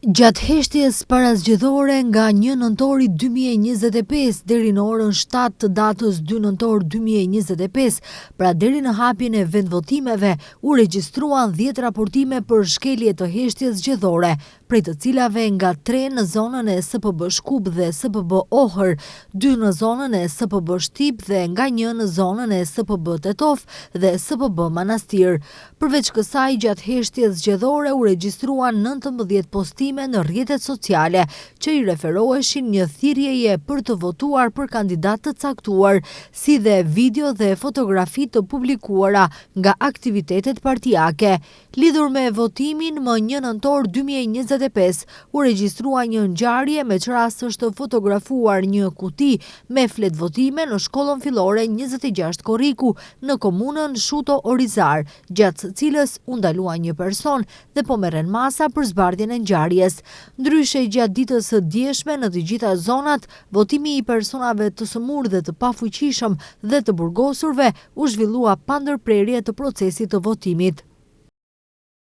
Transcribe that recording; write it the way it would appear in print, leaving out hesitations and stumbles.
Gjatë heshtjes parazgjedhore nga 1 nëntori 2025 deri në orën 7 të datës 2 nëntor 2025, pra deri në hapjen e vendvotimeve, u regjistruan 10 raportime për shkelje të heshtjes zgjedhore, prej të cilave nga 3 në zonën e SPB Shkup dhe SPB Ohër, 2 në zonën e SPB Shtip dhe nga 1 në zonën e SPB Tetov dhe SPB Manastir. Përveç kësaj, gjatë heshtjes zgjedhore u regjistruan 19 postime në rrjetet sociale që i referoheshin një thirrjeje për të votuar për kandidat të caktuar, si dhe video dhe fotografi të publikuara nga aktivitetet partijake. Lidhur me votimin më 1 nëntor 2025, u regjistrua një ngjarje me rast është fotografuar një kuti me flet votime në shkollën fillore 26 Korriku në komunën Shuto Orizar, gjatë së cilës u ndalua një person dhe po merren masa për zbardhjen e ngjarjes. Ndryshe, gjatë ditës së djeshme në të gjitha zonat, votimi i personave të sëmurë dhe të pafuqishëm dhe të burgosurve u zhvillua pa ndërprerje të procesit të votimit.